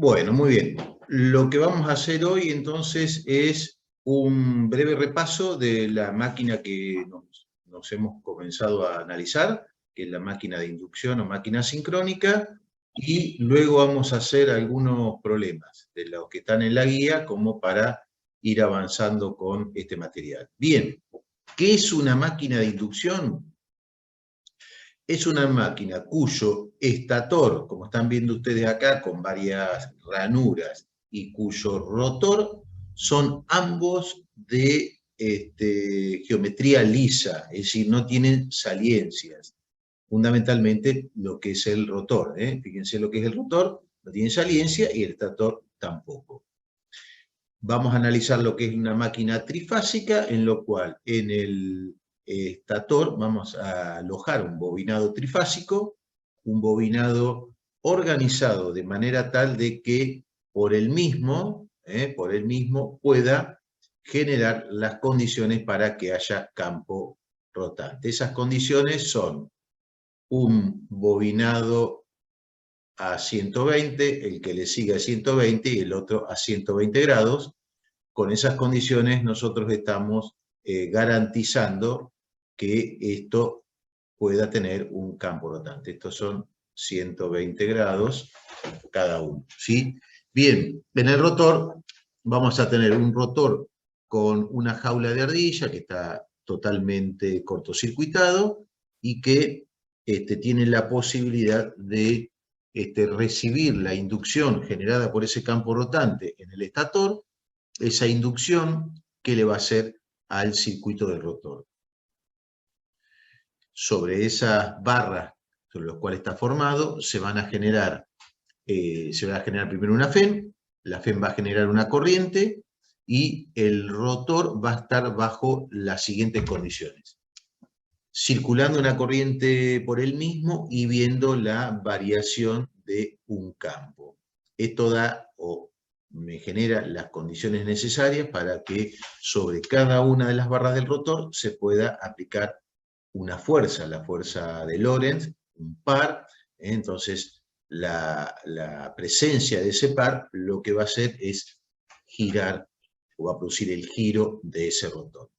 Bueno, muy bien. Lo que vamos a hacer hoy entonces es un breve repaso de la máquina que nos hemos comenzado a analizar, que es la máquina de inducción o máquina sincrónica, y luego vamos a hacer algunos problemas de los que están en la guía como para ir avanzando con este material. Bien, ¿qué es una máquina de inducción? Es una máquina cuyo estator, como están viendo ustedes acá, con varias ranuras, y cuyo rotor son ambos de geometría lisa, es decir, no tienen saliencias. Fundamentalmente lo que es el rotor, fíjense lo que es el rotor, no tiene saliencia y el estator tampoco. Vamos a analizar lo que es una máquina trifásica, en lo cual en el estator vamos a alojar un bobinado trifásico, un bobinado organizado de manera tal de que por el mismo pueda generar las condiciones para que haya campo rotante. Esas condiciones son un bobinado a 120, el que le sigue a 120 y el otro a 120 grados. Con esas condiciones nosotros estamos garantizando que esto pueda tener un campo rotante. Estos son 120 grados cada uno, ¿sí? Bien, en el rotor vamos a tener un rotor con una jaula de ardilla que está totalmente cortocircuitado y que tiene la posibilidad de recibir la inducción generada por ese campo rotante en el estator, esa inducción que le va a hacer al circuito del rotor. Sobre esas barras sobre las cuales está formado se va a generar primero una FEM, la FEM va a generar una corriente y el rotor va a estar bajo las siguientes condiciones. Circulando una corriente por él mismo y viendo la variación de un campo. Esto da o me genera las condiciones necesarias para que sobre cada una de las barras del rotor se pueda aplicar una fuerza, la fuerza de Lorentz, un par. Entonces la presencia de ese par lo que va a hacer es girar o va a producir el giro de ese rotor.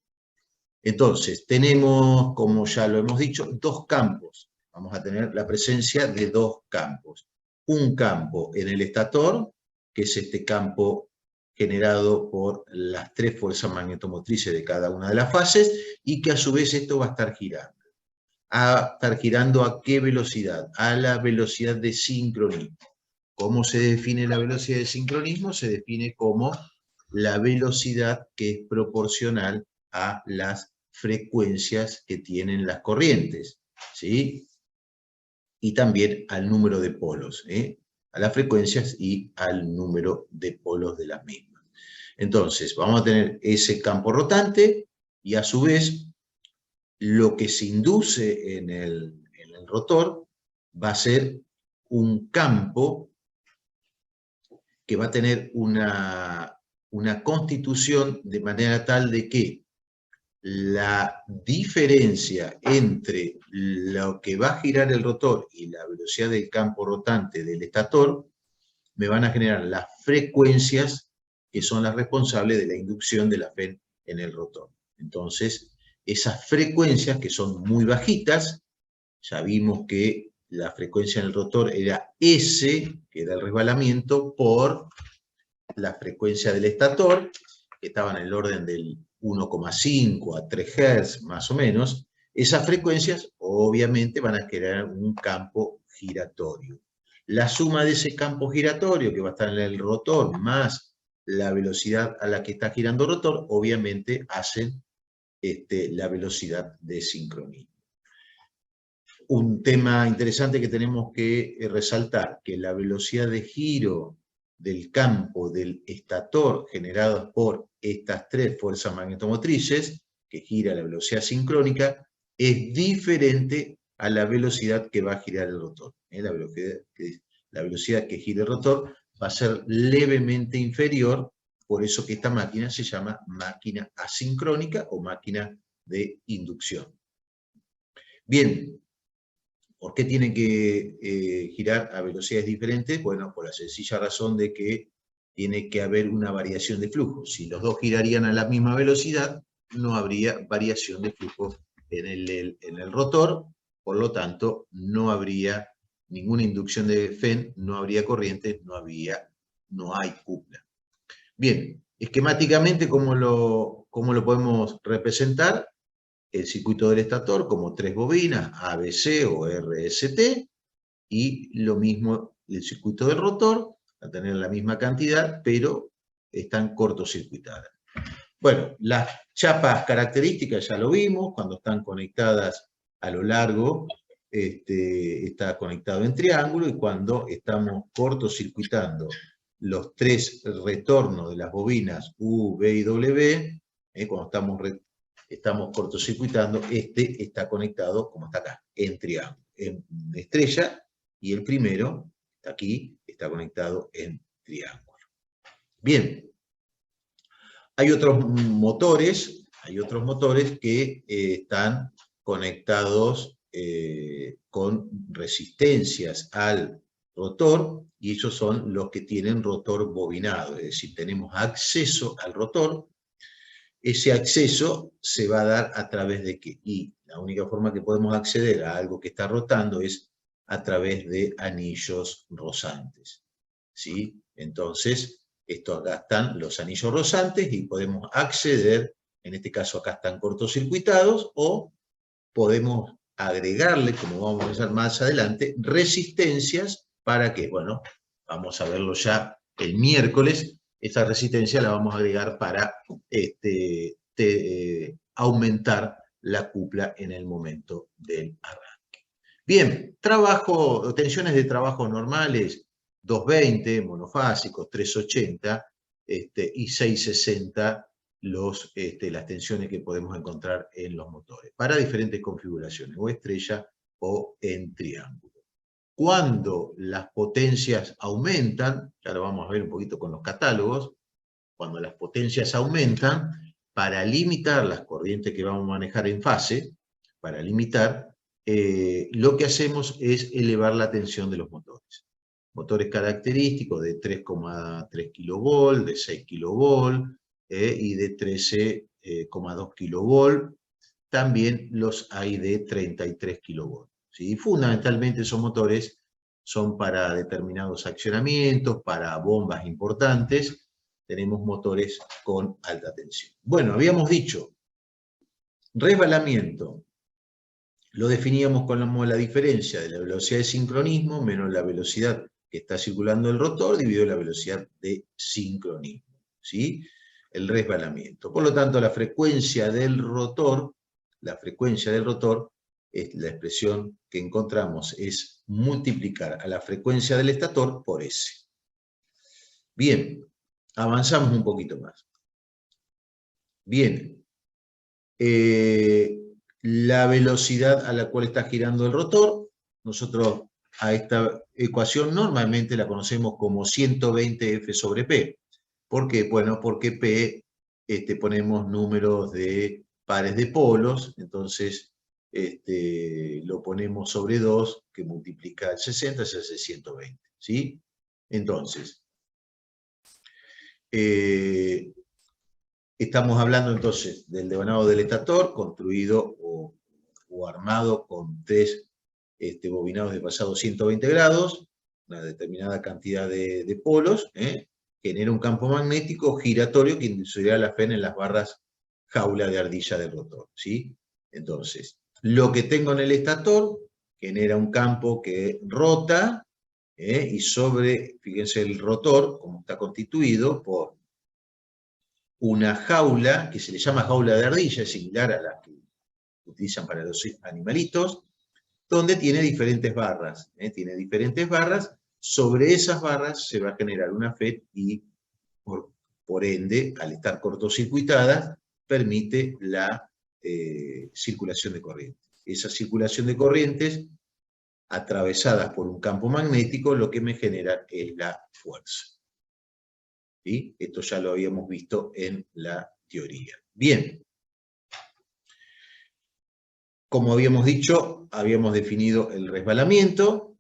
Entonces, tenemos, como ya lo hemos dicho, dos campos. Vamos a tener la presencia de dos campos. Un campo en el estator, que es este campo generado por las tres fuerzas magnetomotrices de cada una de las fases, y que a su vez esto va a estar girando. ¿A estar girando a qué velocidad? A la velocidad de sincronismo. ¿Cómo se define la velocidad de sincronismo? Se define como la velocidad que es proporcional a las frecuencias que tienen las corrientes, ¿sí? Y también al número de polos, a las frecuencias y al número de polos de las mismas. Entonces, vamos a tener ese campo rotante y a su vez lo que se induce en el rotor va a ser un campo que va a tener una constitución de manera tal de que la diferencia entre lo que va a girar el rotor y la velocidad del campo rotante del estator me van a generar las frecuencias que son las responsables de la inducción de la FEM en el rotor. Entonces, esas frecuencias que son muy bajitas, ya vimos que la frecuencia en el rotor era S, que era el resbalamiento, por la frecuencia del estator, que estaba en el orden del 1,5 a 3 Hz, más o menos. Esas frecuencias obviamente van a crear un campo giratorio. La suma de ese campo giratorio que va a estar en el rotor más la velocidad a la que está girando el rotor, obviamente hacen la velocidad de sincronismo. Un tema interesante que tenemos que resaltar, que la velocidad de giro del campo del estator generado por estas tres fuerzas magnetomotrices, que gira a la velocidad sincrónica, es diferente a la velocidad que va a girar el rotor. La velocidad que gira el rotor va a ser levemente inferior, por eso que esta máquina se llama máquina asincrónica o máquina de inducción. Bien, ¿Por qué tienen que girar a velocidades diferentes? Bueno, por la sencilla razón de que tiene que haber una variación de flujo. Si los dos girarían a la misma velocidad, no habría variación de flujo en el rotor, por lo tanto, no habría ninguna inducción de FEN, no habría corriente, no hay cupla. Bien, esquemáticamente, ¿cómo lo podemos representar? El circuito del estator como 3 bobinas, ABC o RST, y lo mismo el circuito del rotor, a tener la misma cantidad, pero están cortocircuitadas. Bueno, las chapas características ya lo vimos, cuando están conectadas a lo largo, está conectado en triángulo, y cuando estamos cortocircuitando los 3 retornos de las bobinas U, V y W, cuando estamos cortocircuitando, está conectado, como está acá, en triángulo, en estrella, y el primero, está aquí, está conectado en triángulo. Bien. Hay otros motores que están conectados con resistencias al rotor, y ellos son los que tienen rotor bobinado, es decir, tenemos acceso al rotor. Ese acceso se va a dar a través de qué, y la única forma que podemos acceder a algo que está rotando es a través de anillos rozantes, ¿sí? Entonces, acá están los anillos rozantes y podemos acceder, en este caso acá están cortocircuitados, o podemos agregarle, como vamos a ver más adelante, resistencias para que, bueno, vamos a verlo ya el miércoles, esta resistencia la vamos a agregar para aumentar la cupla en el momento del arranque. Bien, tensiones de trabajo normales, 220 monofásicos, 380 y 660 las tensiones que podemos encontrar en los motores, para diferentes configuraciones, o estrella o en triángulo. Cuando las potencias aumentan, ya lo vamos a ver un poquito con los catálogos, cuando las potencias aumentan, para limitar las corrientes que vamos a manejar en fase, para limitar, lo que hacemos es elevar la tensión de los motores. Motores característicos de 3,3 kV, de 6 kV y de 13,2 kV. También los hay de 33 kV. ¿Sí? Fundamentalmente esos motores son para determinados accionamientos, para bombas importantes. Tenemos motores con alta tensión. Bueno, habíamos dicho, resbalamiento. Lo definíamos como la diferencia de la velocidad de sincronismo menos la velocidad que está circulando el rotor dividido la velocidad de sincronismo, ¿sí? El resbalamiento. Por lo tanto, la frecuencia del rotor, es la expresión que encontramos, es multiplicar a la frecuencia del estator por S. Bien, avanzamos un poquito más. Bien, la velocidad a la cual está girando el rotor, nosotros a esta ecuación normalmente la conocemos como 120 F sobre P. ¿Por qué? Bueno, porque P ponemos números de pares de polos, entonces lo ponemos sobre 2, que multiplica el 60, se hace 120, ¿sí? Entonces, estamos hablando entonces del devanado del estator, construido o armado con 3 bobinados de pasado 120 grados, una determinada cantidad de polos, genera un campo magnético giratorio que inducirá la FEN en las barras jaula de ardilla del rotor, ¿sí? Entonces, lo que tengo en el estator genera un campo que rota, y fíjense el rotor, como está constituido por una jaula que se le llama jaula de ardilla, es similar a la que utilizan para los animalitos, donde tiene diferentes barras. Sobre esas barras se va a generar una FET y, por ende, al estar cortocircuitadas, permite la circulación de corrientes. Esa circulación de corrientes, atravesadas por un campo magnético, lo que me genera es la fuerza. ¿Sí? Esto ya lo habíamos visto en la teoría. Bien. Como habíamos dicho, habíamos definido el resbalamiento,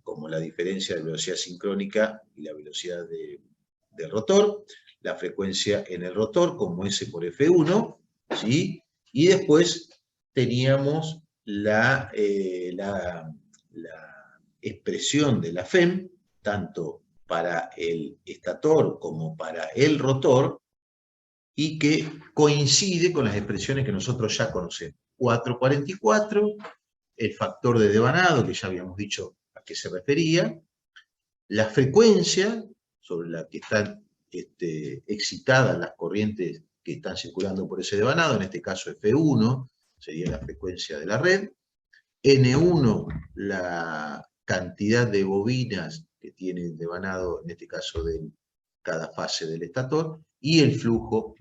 como la diferencia de velocidad sincrónica y la velocidad del rotor, la frecuencia en el rotor como S por F1, ¿sí? Y después teníamos la expresión de la FEM, tanto para el estator como para el rotor, y que coincide con las expresiones que nosotros ya conocemos. 444, el factor de devanado, que ya habíamos dicho a qué se refería, la frecuencia sobre la que están excitadas las corrientes que están circulando por ese devanado, en este caso F1, sería la frecuencia de la red, N1, la cantidad de bobinas que tiene el devanado, en este caso de cada fase del estator, y el flujo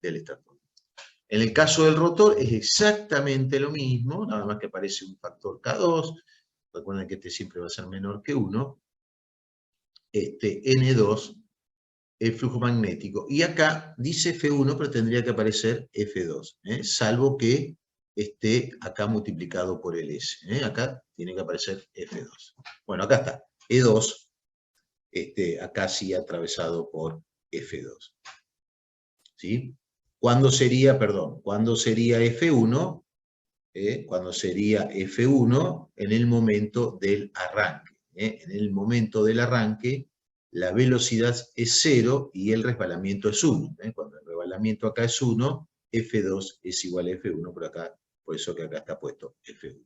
del estator. En el caso del rotor es exactamente lo mismo, nada más que aparece un factor K2, recuerden que este siempre va a ser menor que 1, N2, el flujo magnético, y acá dice F1, pero tendría que aparecer F2, salvo que esté acá multiplicado por el S, acá tiene que aparecer F2. Bueno, acá está, E2, acá sí atravesado por F2. ¿Sí? ¿Cuándo sería F1? Cuando sería F1 en el momento del arranque. En el momento del arranque, la velocidad es 0 y el resbalamiento es 1. Cuando el resbalamiento acá es 1, F2 es igual a F1, por eso que acá está puesto F1.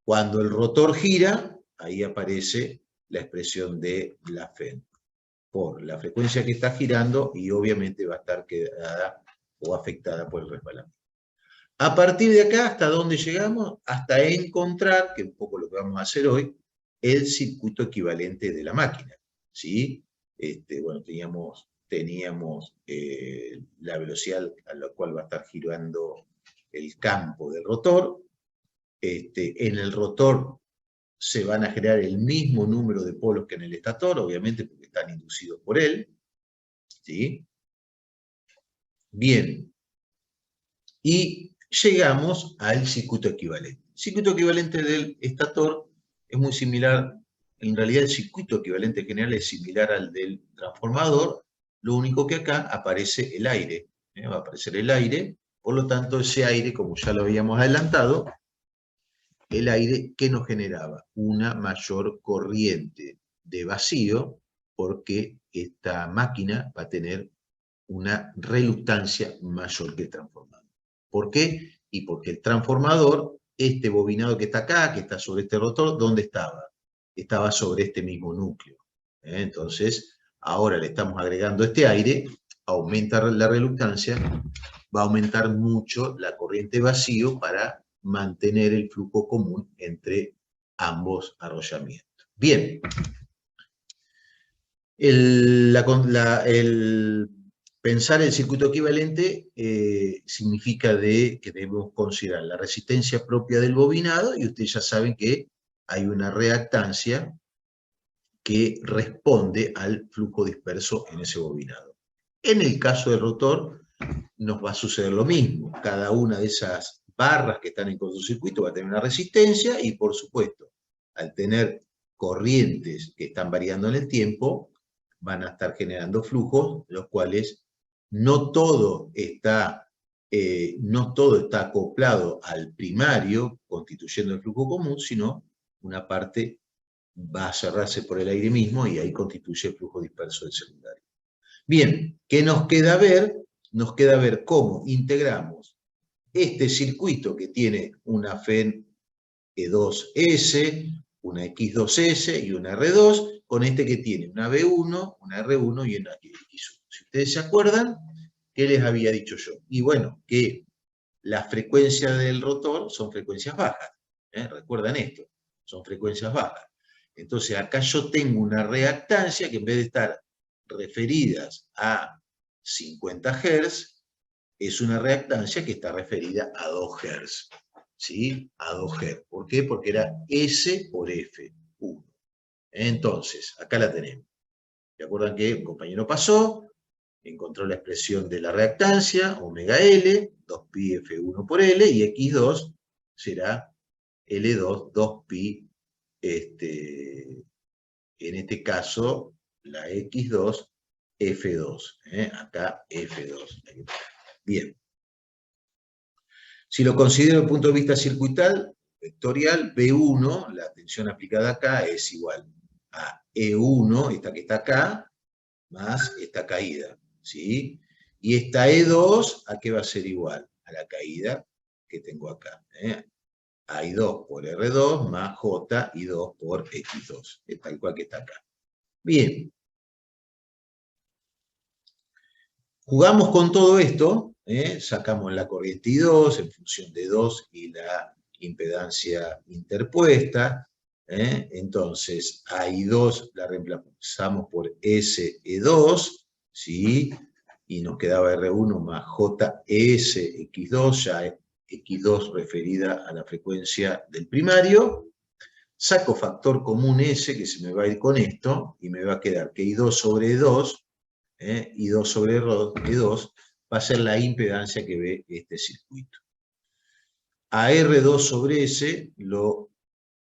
Cuando el rotor gira, ahí aparece la expresión de la FEM, por la frecuencia que está girando y obviamente va a estar quedada o afectada por el resbalamiento. A partir de acá, ¿hasta dónde llegamos? Hasta encontrar, que es un poco lo que vamos a hacer hoy, el circuito equivalente de la máquina. ¿Sí? Bueno, teníamos la velocidad a la cual va a estar girando el campo del rotor. En el rotor se van a generar el mismo número de polos que en el estator, obviamente porque están inducidos por él. ¿Sí? Bien. Y llegamos al circuito equivalente. El circuito equivalente del estator es muy similar, en realidad el circuito equivalente general es similar al del transformador, lo único que acá aparece el aire, va a aparecer el aire, por lo tanto ese aire, como ya lo habíamos adelantado, el aire que nos generaba una mayor corriente de vacío, porque esta máquina va a tener una reluctancia mayor que el transformador. ¿Por qué? Y porque el transformador, este bobinado que está acá, que está sobre este rotor, ¿dónde estaba? Estaba sobre este mismo núcleo. Entonces, ahora le estamos agregando este aire, aumenta la reluctancia, va a aumentar mucho la corriente vacío para mantener el flujo común entre ambos arrollamientos. Bien. Pensar el circuito equivalente significa que debemos considerar la resistencia propia del bobinado, y ustedes ya saben que hay una reactancia que responde al flujo disperso en ese bobinado. En el caso del rotor nos va a suceder lo mismo. Cada una de esas barras que están en cortocircuito va a tener una resistencia y, por supuesto, al tener corrientes que están variando en el tiempo, van a estar generando flujos, los cuales no todo está acoplado al primario, constituyendo el flujo común, sino una parte va a cerrarse por el aire mismo y ahí constituye el flujo disperso del secundario. Bien, ¿qué nos queda ver? Nos queda ver cómo integramos este circuito que tiene una FEN E2S, una X2S y una R2, con este que tiene una B1, una R1 y una X1. Si ustedes se acuerdan, ¿qué les había dicho yo? Y bueno, que la frecuencia del rotor son frecuencias bajas. ¿Recuerdan esto? Son frecuencias bajas. Entonces acá yo tengo una reactancia que en vez de estar referidas a 50 Hz, es una reactancia que está referida a 2 Hz. ¿Sí? A 2 Hz. ¿Por qué? Porque era S por F1. Entonces, acá la tenemos. ¿Se acuerdan que un compañero pasó? Encontró la expresión de la reactancia, omega L, 2pi F1 por L, y X2 será L2, 2pi, en este caso, la X2, F2. Acá F2. Bien. Si lo considero desde el punto de vista circuital, vectorial, B1, la tensión aplicada acá, es igual a E1, esta que está acá, más esta caída, ¿sí? Y esta E2, ¿a qué va a ser igual? A la caída que tengo acá. A I2 por R2 más J I2 por X2, es tal cual que está acá. Bien. Jugamos con todo esto, sacamos la corriente I2 en función de 2 y la impedancia interpuesta. Entonces, a I2 la reemplazamos por SE2, ¿sí? Y nos quedaba R1 más JSX2, ya X2 referida a la frecuencia del primario. Saco factor común S, que se me va a ir con esto, y me va a quedar que I2 sobre E2, I2 sobre E2, va a ser la impedancia que ve este circuito. A R2 sobre S lo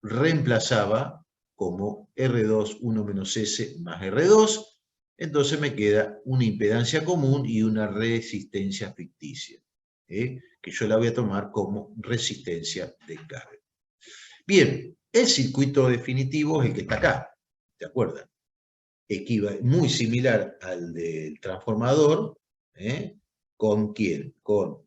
reemplazaba como R2 1 menos S más R2, entonces me queda una impedancia común y una resistencia ficticia, que yo la voy a tomar como resistencia de carga. Bien, el circuito definitivo es el que está acá, ¿te acuerdas? Muy similar al del transformador, ¿con quién? Con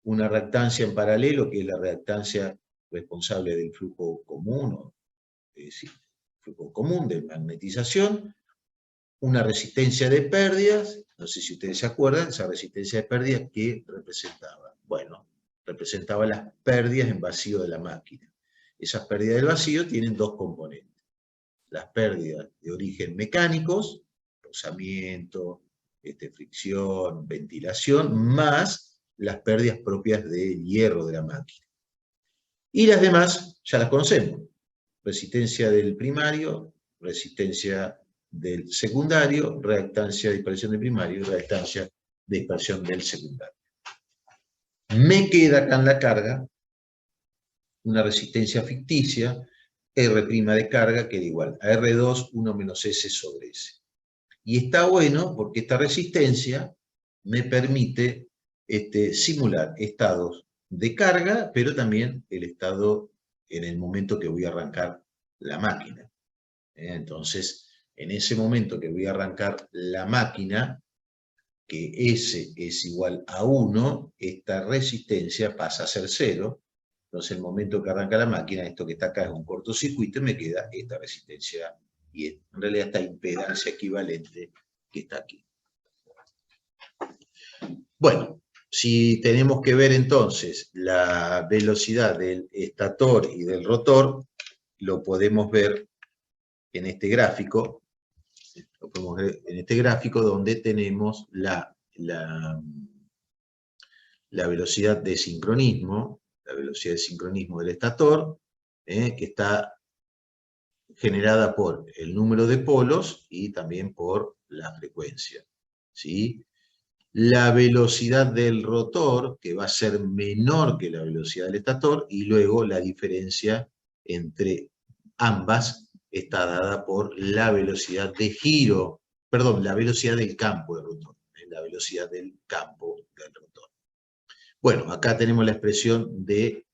una reactancia en paralelo, que es la reactancia responsable del flujo común, es decir, flujo común de magnetización, una resistencia de pérdidas, no sé si ustedes se acuerdan, esa resistencia de pérdidas, ¿qué representaba? Bueno, representaba las pérdidas en vacío de la máquina. Esas pérdidas del vacío tienen dos componentes. Las pérdidas de origen mecánicos, rozamiento, fricción, ventilación, más las pérdidas propias del hierro de la máquina. Y las demás ya las conocemos. Resistencia del primario, resistencia del secundario, reactancia de dispersión del primario y reactancia de dispersión del secundario. Me queda acá en la carga una resistencia ficticia, R' de carga, que da igual a R2, 1 menos S sobre S. Y está bueno porque esta resistencia me permite simular estados de carga, pero también el estado en el momento que voy a arrancar la máquina. Entonces, en ese momento que voy a arrancar la máquina, que S es igual a 1, esta resistencia pasa a ser 0. Entonces, el momento que arranca la máquina, esto que está acá es un cortocircuito y me queda esta resistencia y en realidad esta impedancia equivalente que está aquí. Bueno, si tenemos que ver entonces la velocidad del estator y del rotor, lo podemos ver en este gráfico. Lo podemos ver en este gráfico donde tenemos la velocidad de sincronismo, del estator, que está generada por el número de polos y también por la frecuencia, ¿sí? La velocidad del rotor, que va a ser menor que la velocidad del estator, y luego la diferencia entre ambas está dada por la velocidad de giro, perdón, la velocidad del campo del rotor, la velocidad del campo del rotor. Bueno, acá tenemos la expresión de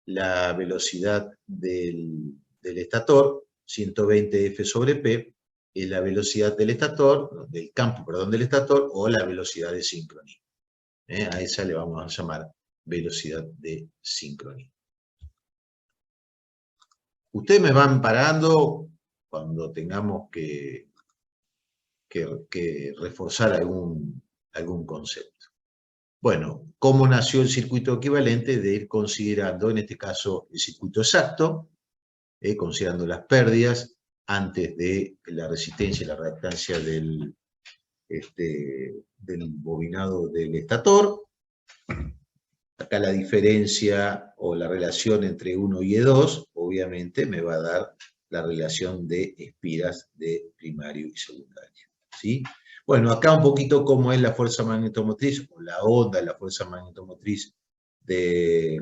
la velocidad del estator, 120 F sobre P, es la velocidad del estator, del campo, perdón, del estator, o la velocidad de sincronismo. A esa le vamos a llamar velocidad de sincronismo. Ustedes me van parando cuando tengamos que reforzar algún concepto. Bueno, ¿cómo nació el circuito equivalente? De ir considerando, en este caso, el circuito exacto, considerando las pérdidas antes de la resistencia y la reactancia del bobinado del estator. Acá la diferencia o la relación entre 1 y E2, obviamente, me va a dar la relación de espiras de primario y secundario, ¿sí? Bueno, acá un poquito cómo es la fuerza magnetomotriz, o la onda de la fuerza magnetomotriz de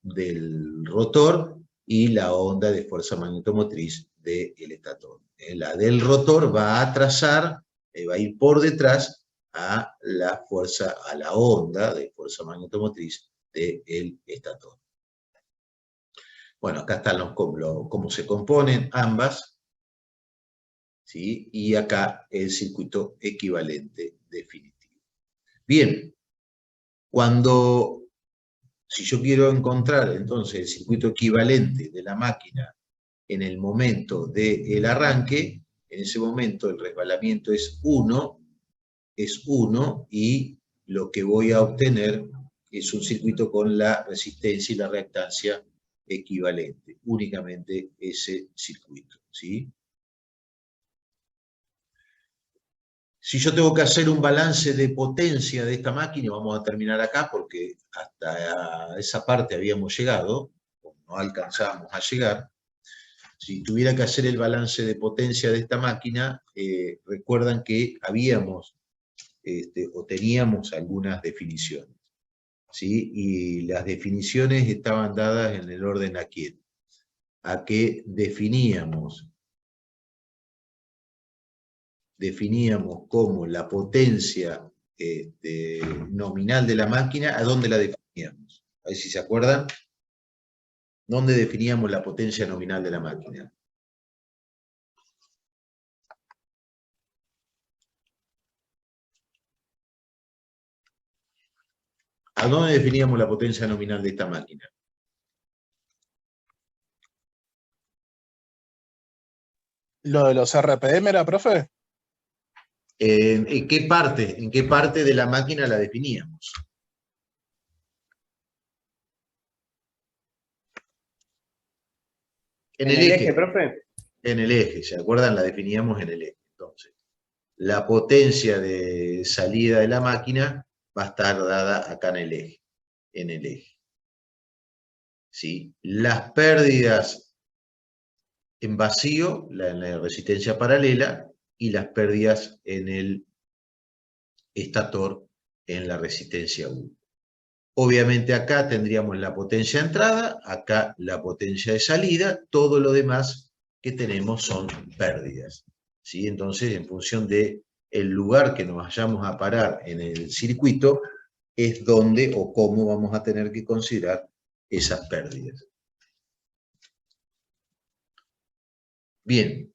del rotor y la onda de fuerza magnetomotriz del estator. La del rotor va a atrasar, va a ir por detrás a la fuerza, a la onda de fuerza magnetomotriz del estator. Bueno, acá están cómo se componen ambas, ¿sí? Y acá el circuito equivalente definitivo. Bien, si yo quiero encontrar entonces el circuito equivalente de la máquina en el momento del arranque, en ese momento el resbalamiento es 1, y lo que voy a obtener es un circuito con la resistencia y la reactancia equivalente, únicamente ese circuito, ¿sí? Si yo tengo que hacer un balance de potencia de esta máquina, vamos a terminar acá porque hasta esa parte habíamos llegado, o no alcanzábamos a llegar. Si tuviera que hacer el balance de potencia de esta máquina, recuerdan que habíamos o teníamos algunas definiciones, ¿sí? Y las definiciones estaban dadas en el orden a que definíamos como la potencia nominal de la máquina. ¿A dónde la definíamos? A ver si se acuerdan. ¿Dónde definíamos la potencia nominal de la máquina? ¿A dónde definíamos la potencia nominal de esta máquina? ¿Lo de los RPM era, profe? ¿En qué parte de la máquina la definíamos? En el eje, profe. En el eje, ¿se acuerdan? La definíamos en el eje. Entonces, la potencia de salida de la máquina va a estar dada acá en el eje. ¿Sí? Las pérdidas en vacío, en la resistencia paralela, y las pérdidas en el estator en la resistencia 1. Obviamente acá tendríamos la potencia de entrada, acá la potencia de salida, todo lo demás que tenemos son pérdidas, ¿sí? Entonces, en función del lugar que nos vayamos a parar en el circuito, es donde o cómo vamos a tener que considerar esas pérdidas. Bien,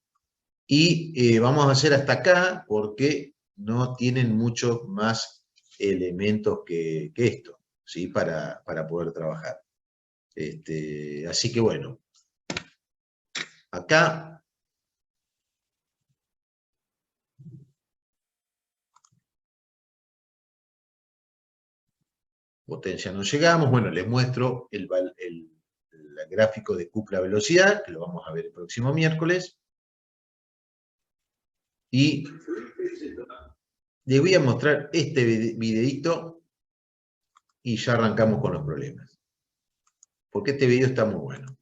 y vamos a hacer hasta acá porque no tienen muchos más elementos que esto, ¿sí? Para poder trabajar. Así que bueno, acá potencia no llegamos. Bueno, les muestro el gráfico de cupla-velocidad, que lo vamos a ver el próximo miércoles. Y les voy a mostrar este videito y ya arrancamos con los problemas. Porque este video está muy bueno.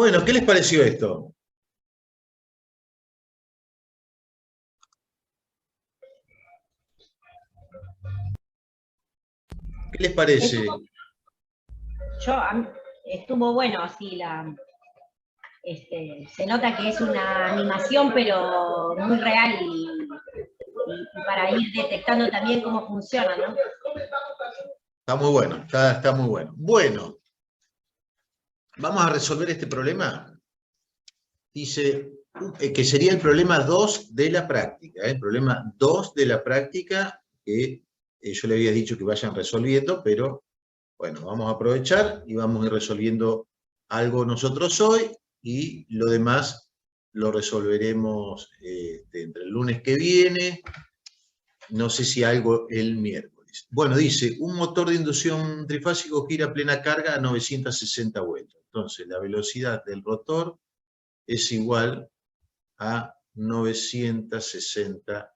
Bueno, ¿qué les pareció esto? ¿Qué les parece? Estuvo bueno, así se nota que es una animación, pero muy real y para ir detectando también cómo funciona, ¿no? Está muy bueno, está muy bueno. Bueno, vamos a resolver este problema. Dice que sería el problema 2 de la práctica. El problema 2 de la práctica que yo le había dicho que vayan resolviendo, pero bueno, vamos a aprovechar y vamos a ir resolviendo algo nosotros hoy y lo demás lo resolveremos entre el lunes que viene, no sé si algo el miércoles. Bueno, dice, un motor de inducción trifásico gira a plena carga a 960 vueltas. Entonces, la velocidad del rotor es igual a 960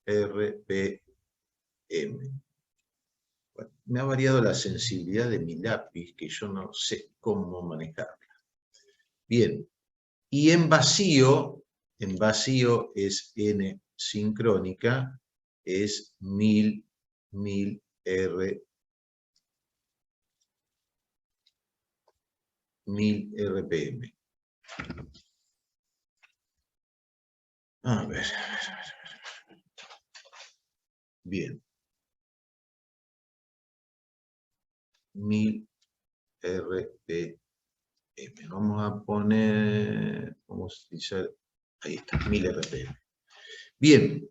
RPM. Bueno, me ha variado la sensibilidad de mi lápiz, que yo no sé cómo manejarla. Bien, y en vacío es N sincrónica, es 1000 RPM. A ver. Bien. 1000 RPM. Vamos a poner, vamos a dice, ahí está, 1000 RPM. Bien,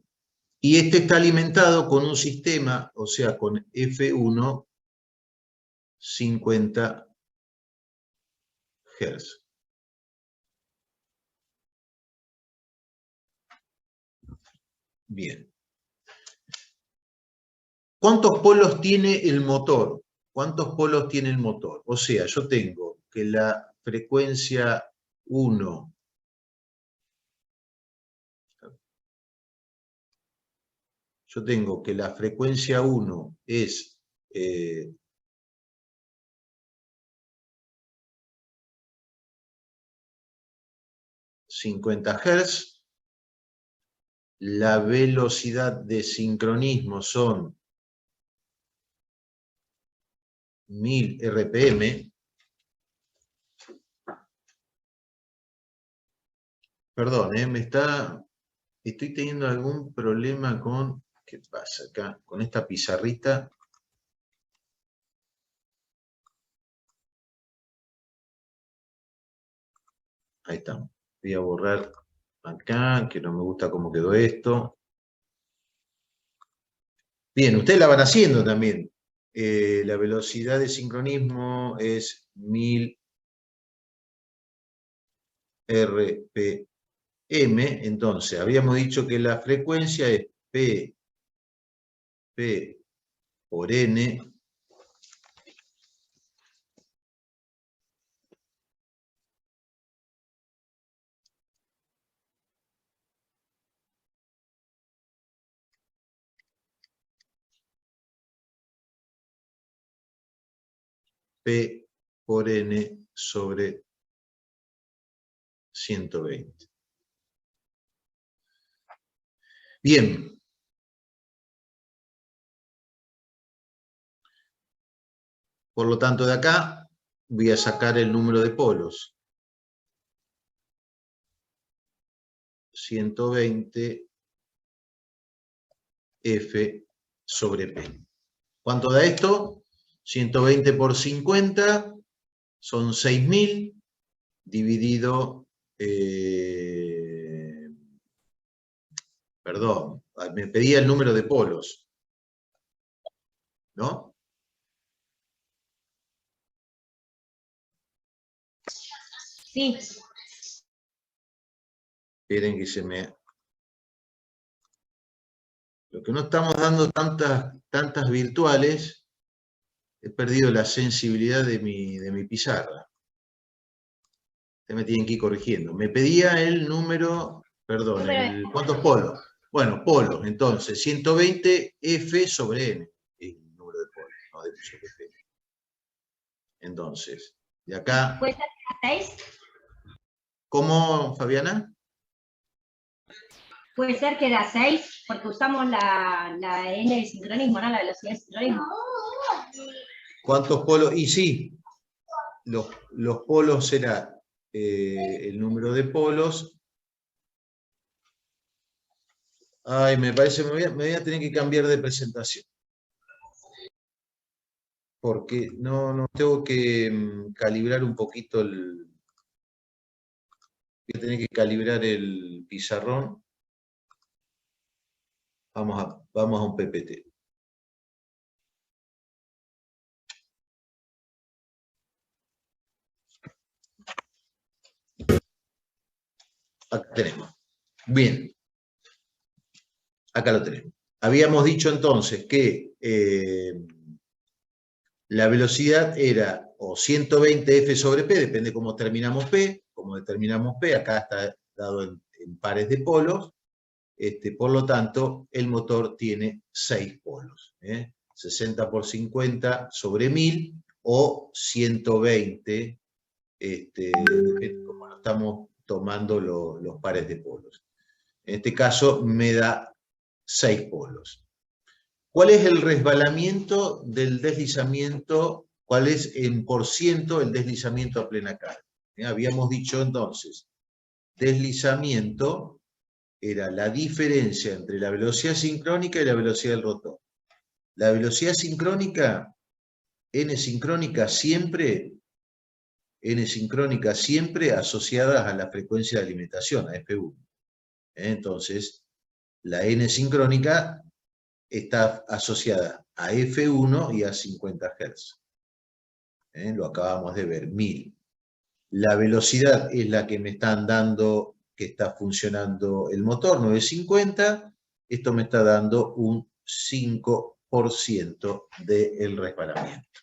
y este está alimentado con un sistema, o sea, con F1 50 Hz. Bien. ¿Cuántos polos tiene el motor? ¿Cuántos polos tiene el motor? O sea, yo tengo que la frecuencia 1 es 50 Hz, la velocidad de sincronismo son 1000 RPM, perdón, estoy teniendo algún problema con, ¿qué pasa acá? Con esta pizarrita. Ahí estamos. Voy a borrar acá, que no me gusta cómo quedó esto. Bien, ustedes la van haciendo también. La velocidad de sincronismo es 1000 RPM. Entonces, habíamos dicho que la frecuencia es P por N P por N sobre 120. Bien. Por lo tanto, de acá voy a sacar el número de polos. 120 F sobre P. ¿Cuánto da esto? 120 por 50 son 6000 dividido, perdón, me pedía el número de polos, ¿no? Sí. Esperen que se me... Lo que no estamos dando tantas virtuales, he perdido la sensibilidad de mi pizarra. Ustedes me tienen que ir corrigiendo. Me pedía el número, perdón, ¿cuántos polos? Bueno, polos, entonces, 120 F sobre N, el número de polos, no de sobre P. Entonces, de acá... ¿Puede ser 6? ¿Cómo, Fabiana? Puede ser que da 6, porque usamos la N de sincronismo, ¿no? La velocidad de sincronismo. ¿Cuántos polos? Y sí, los polos será el número de polos. Ay, me parece, me voy a tener que cambiar de presentación. Porque no tengo que calibrar un poquito el... Voy a tener que calibrar el pizarrón. Vamos a un PPT. Acá tenemos. Bien. Acá lo tenemos. Habíamos dicho entonces que la velocidad era o 120 F sobre P, depende cómo terminamos P, como determinamos P, acá está dado en pares de polos, por lo tanto el motor tiene 6 polos, 60 por 50 sobre 1000 o 120, depende cómo lo estamos tomando los pares de polos. En este caso me da 6 polos. ¿Cuál es el resbalamiento del deslizamiento? ¿Cuál es en por ciento el deslizamiento a plena carga? Habíamos dicho entonces, deslizamiento era la diferencia entre la velocidad sincrónica y la velocidad del rotor. La velocidad sincrónica, N sincrónica siempre asociada a la frecuencia de alimentación, a F1. Entonces, la N sincrónica está asociada a F1 y a 50 Hz. Lo acabamos de ver, 1000. La velocidad es la que me están dando, que está funcionando el motor, 950. Esto me está dando un 5% del resbalamiento.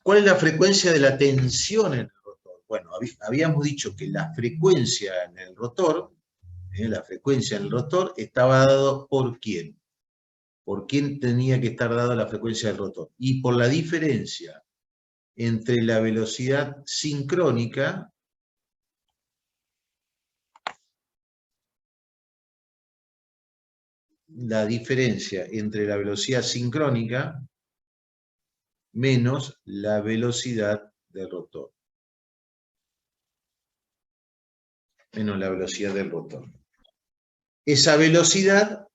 ¿Cuál es la frecuencia de la tensión en el rotor? Bueno, habíamos dicho que la frecuencia en el rotor, estaba dado por ¿quién? ¿Por quién tenía que estar dada la frecuencia del rotor? Y por la diferencia entre la velocidad sincrónica menos la velocidad del rotor. Menos la velocidad del rotor. Esa velocidad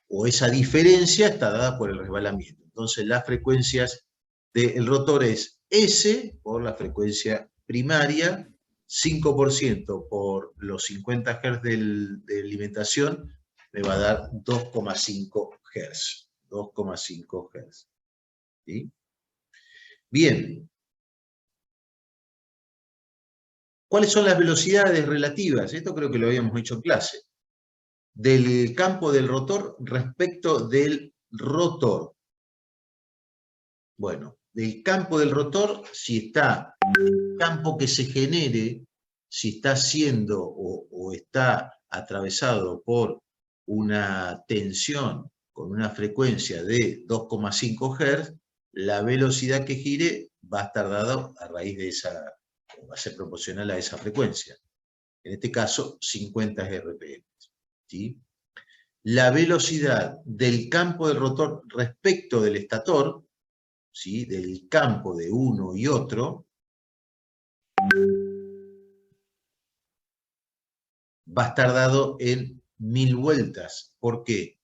o esa diferencia está dada por el resbalamiento. Entonces las frecuencias del rotor es S por la frecuencia primaria, 5% por los 50 Hz de alimentación, me va a dar 2,5 Hz. 2,5 Hz. ¿Sí? Bien. ¿Cuáles son las velocidades relativas? Esto creo que lo habíamos hecho en clase. Del campo del rotor respecto del rotor. Bueno, del campo del rotor, si está el campo que se genere, si está siendo o está atravesado por una tensión con una frecuencia de 2,5 Hz, la velocidad que gire va a estar dada a raíz de esa, va a ser proporcional a esa frecuencia. En este caso, 50 RPM. ¿Sí? La velocidad del campo del rotor respecto del estator, ¿sí? Del campo de uno y otro, va a estar dado en 1000 vueltas. ¿Por qué?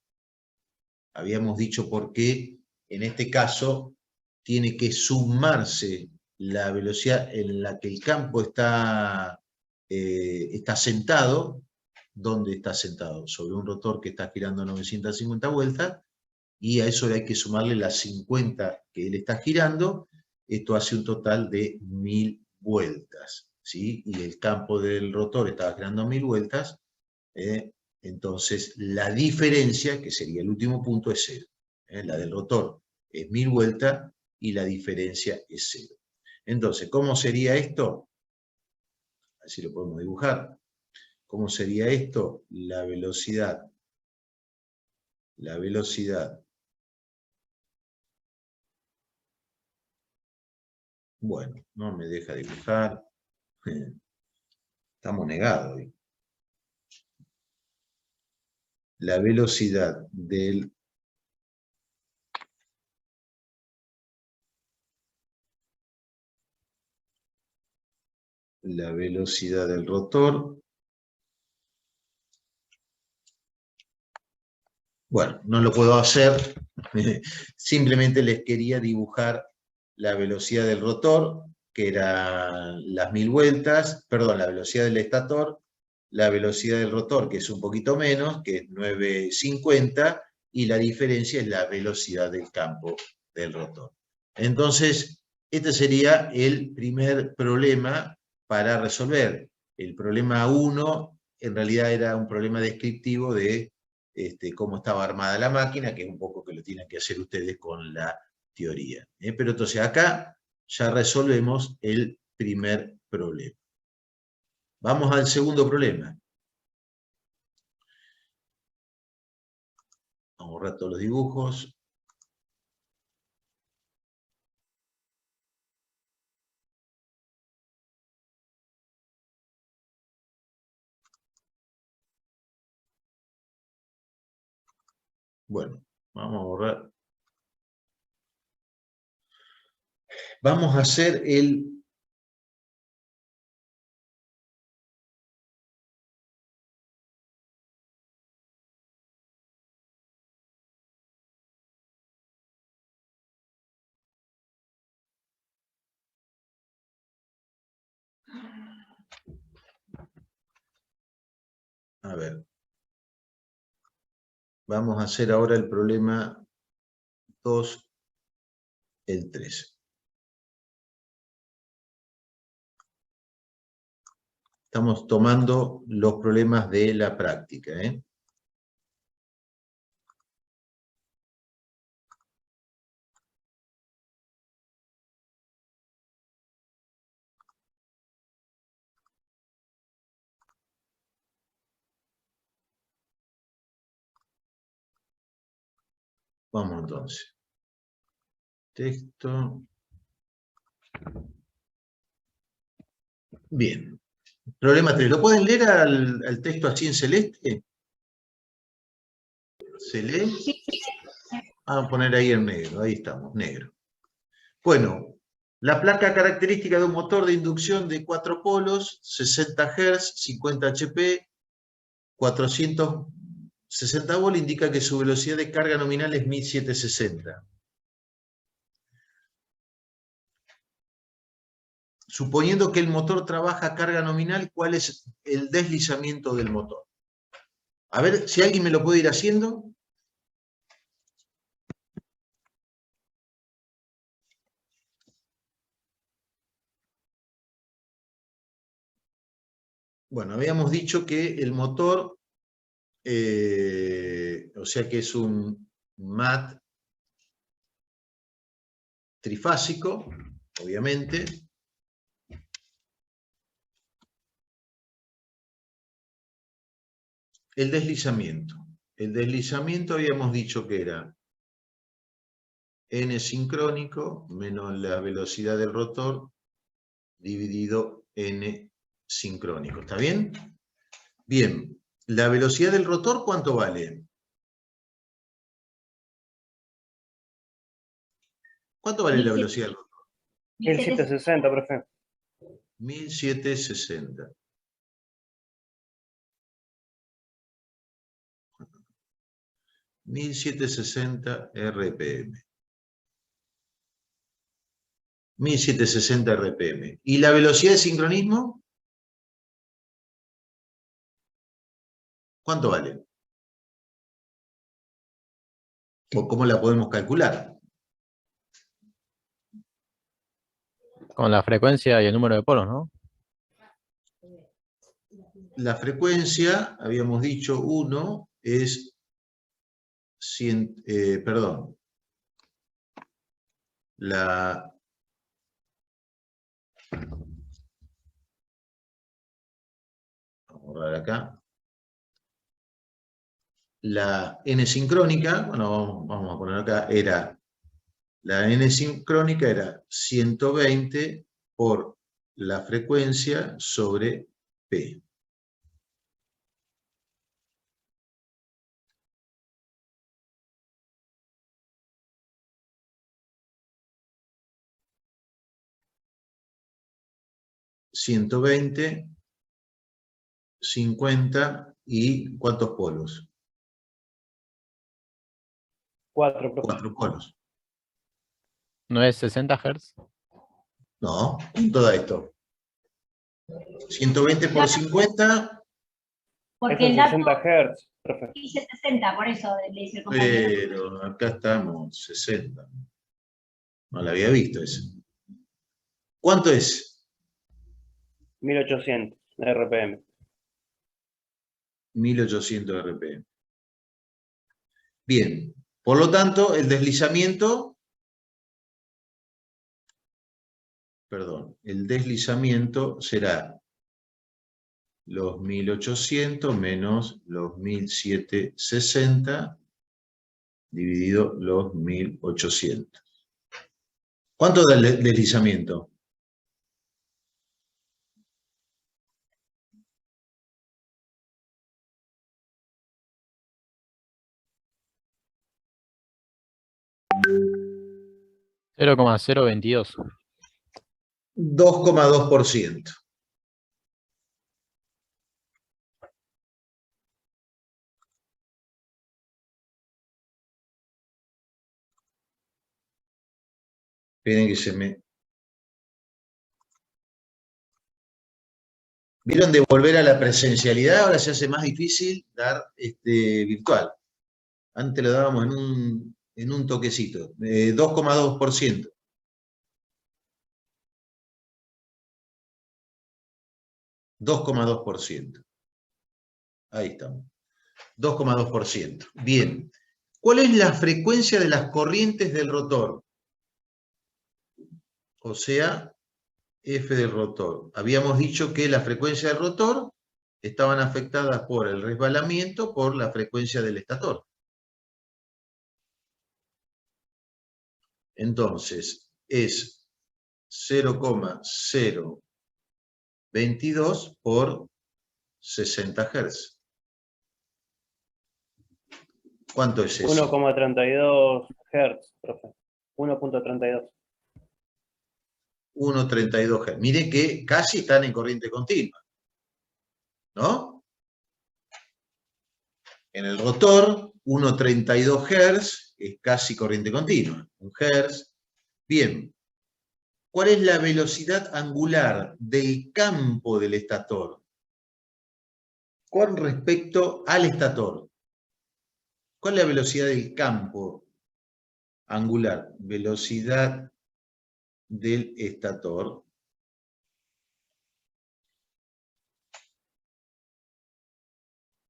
Habíamos dicho por qué en este caso tiene que sumarse la velocidad en la que el campo está sentado. ¿Dónde está sentado? Sobre un rotor que está girando 950 vueltas, y a eso hay que sumarle las 50 que él está girando. Esto hace un total de 1000 vueltas, ¿sí? Y el campo del rotor estaba girando 1000 vueltas, entonces la diferencia, que sería el último punto, es 0. La del rotor es 1000 vueltas y la diferencia es 0. Entonces, ¿cómo sería esto? A ver si lo podemos dibujar. ¿Cómo sería esto? La velocidad Bueno, no me deja dibujar. Estamos negados hoy. La velocidad del rotor. Bueno, no lo puedo hacer. Simplemente les quería dibujar la velocidad del rotor, que eran las 1000 vueltas, perdón, la velocidad del estator, la velocidad del rotor, que es un poquito menos, que es 950, y la diferencia es la velocidad del campo del rotor. Entonces, este sería el primer problema para resolver. El problema 1, en realidad era un problema descriptivo de cómo estaba armada la máquina, que es un poco que lo tienen que hacer ustedes con la teoría. Pero entonces acá ya resolvemos el primer problema. Vamos al segundo problema. Vamos a borrar todos los dibujos. Bueno, vamos a borrar. Vamos a hacer el... A ver. Vamos a hacer ahora el problema 2, el 3. Estamos tomando los problemas de la práctica, Vamos entonces. Texto. Bien. Problema 3. ¿Lo pueden leer al texto así en celeste? ¿Se lee? Vamos a poner ahí en negro. Ahí estamos, negro. Bueno, la placa característica de un motor de inducción de 4 polos, 60 Hz, 50 HP, 460 volt, indica que su velocidad de carga nominal es 1760. Suponiendo que el motor trabaja a carga nominal, ¿cuál es el deslizamiento del motor? A ver, si alguien me lo puede ir haciendo. Bueno, habíamos dicho que el motor, o sea que es un MAT trifásico, obviamente. El deslizamiento. El deslizamiento habíamos dicho que era n sincrónico menos la velocidad del rotor dividido n sincrónico. ¿Está bien? Bien. ¿La velocidad del rotor cuánto vale? ¿Cuánto vale la velocidad del rotor? 1760, profe. 1760. RPM. 1760 RPM. ¿Y la velocidad de sincronismo? ¿Cuánto vale? ¿O cómo la podemos calcular? Con la frecuencia y el número de polos, ¿no? La frecuencia, habíamos dicho 1, es 100, perdón. Vamos a borrar acá. La n sincrónica, bueno, vamos a poner acá, era La n sincrónica era 120 por la frecuencia sobre P. ¿120, 50 y cuántos polos? 4, profe. 4 polos. ¿No es 60 Hz? No, ¿cuánto da esto? 120 por 50, Porque Eso el es dato 60 Hz, profe. dice 60, por eso le dice el compañero. pero acá estamos 60. No la había visto eso. ¿Cuánto es? 1800 RPM. 1800 RPM. Bien, por lo tanto, el deslizamiento, será los 1800 menos los 1760 dividido los 1800. ¿Cuánto da el deslizamiento? $0,022. 2,2%. Esperen que se me... ¿Vieron de volver a la presencialidad? Ahora se hace más difícil dar virtual. Antes lo dábamos en un toquecito. 2,2%. 2,2%. Ahí estamos. 2,2%. Bien. ¿Cuál es la frecuencia de las corrientes del rotor? O sea, F del rotor. Habíamos dicho que la frecuencia del rotor estaban afectadas por el resbalamiento, por la frecuencia del estator. Entonces, es 0,022 por 60 Hz. ¿Cuánto es eso? 1,32 Hz, profe. 1.32. 1,32 Hz. Mire que casi están en corriente continua, ¿no? En el rotor, 1,32 Hz es casi corriente continua. 1 Hz. Bien. ¿Cuál es la velocidad angular del campo del estator con respecto al estator? ¿Cuál es la velocidad del campo angular? Velocidad del estator.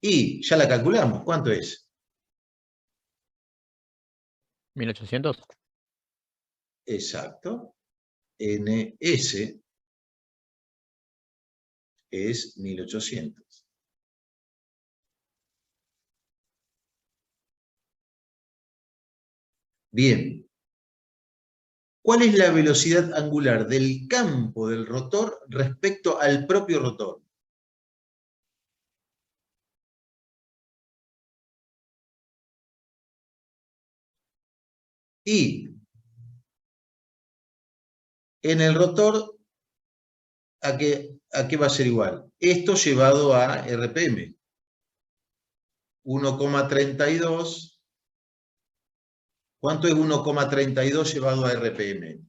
Y ya la calculamos. ¿Cuánto es? 1800. Exacto. NS es 1800. Bien. ¿Cuál es la velocidad angular del campo del rotor respecto al propio rotor? Y en el rotor, ¿a qué va a ser igual? Esto llevado a RPM. 1,32. ¿Cuánto es 1,32 llevado a RPM?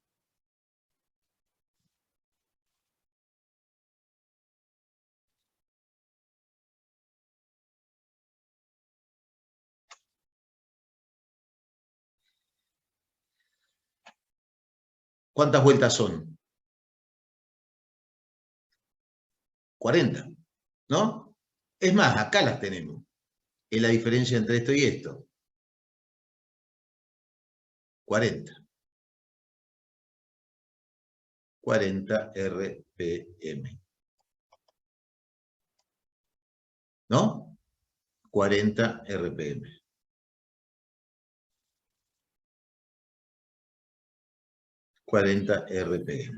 ¿Cuántas vueltas son? 40, ¿no? Es más, acá las tenemos. Es la diferencia entre esto y esto. 40. 40 RPM. ¿No? 40 RPM. 40 RPM.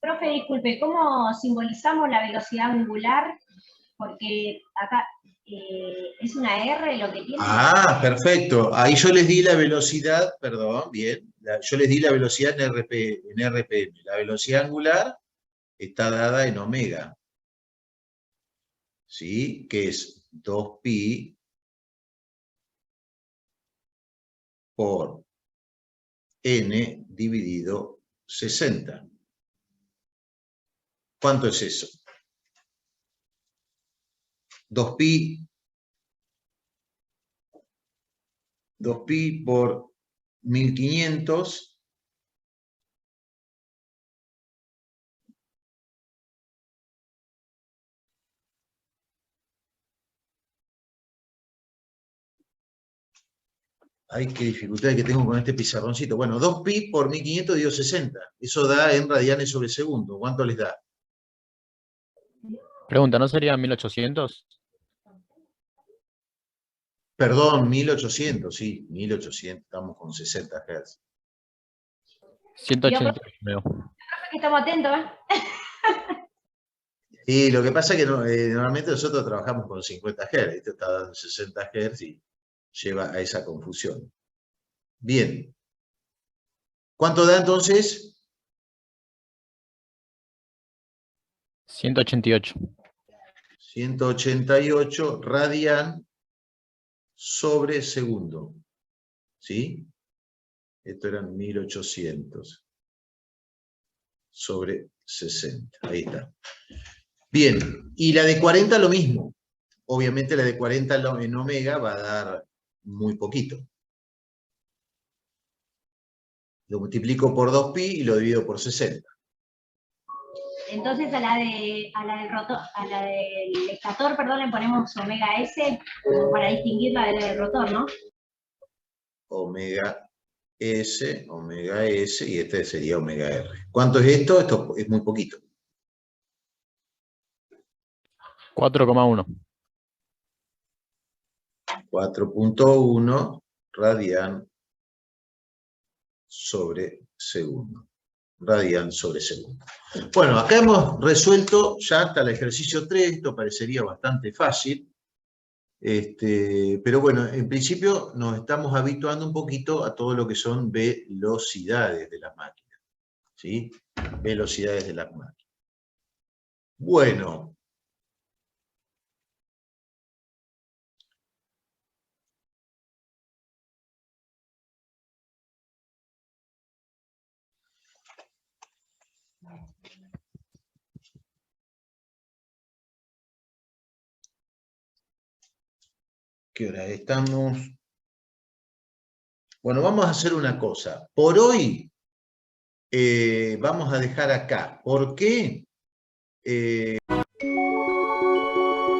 Profe, disculpe, ¿cómo simbolizamos la velocidad angular? Porque acá es una R lo que tiene. Ah, perfecto. Ahí yo les di la velocidad, perdón, bien. Yo les di la velocidad en RPM. La velocidad angular está dada en omega. ¿Sí? Que es 2pi por n dividido 60. ¿Cuánto es eso? 2pi por 1500 Ay, qué dificultad que tengo con este pizarroncito. Bueno, 2pi por 1500 dividido 60. Eso da en radianes sobre segundo. ¿Cuánto les da? Pregunta, ¿no sería 1800? Perdón, 1800, sí, 1800. Estamos con 60 Hz. 188, creo. Que estamos atentos, ¿eh? Y lo que pasa es que normalmente nosotros trabajamos con 50 Hz. Esto está dando 60 Hz y lleva a esa confusión. Bien. ¿Cuánto da entonces? 188. 188 radian sobre segundo. ¿Sí? Esto eran 1800 sobre 60. Ahí está. Bien. Y la de 40 lo mismo. Obviamente la de 40 en omega va a dar muy poquito. Lo multiplico por 2pi y lo divido por 60. Entonces a la del rotor, a la del estator, perdón, le ponemos omega S como para distinguirla de la del rotor, ¿no? Omega S, y este sería omega R. ¿Cuánto es esto? Esto es muy poquito. 4,1. 4.1 radian sobre segundo. Radian sobre segundo. Bueno, acá hemos resuelto ya hasta el ejercicio 3, esto parecería bastante fácil, pero bueno, en principio nos estamos habituando un poquito a todo lo que son velocidades de las máquinas, ¿sí? Velocidades de las máquinas. Bueno. ¿Qué hora estamos? Bueno, vamos a hacer una cosa. Por hoy vamos a dejar acá. ¿Por qué?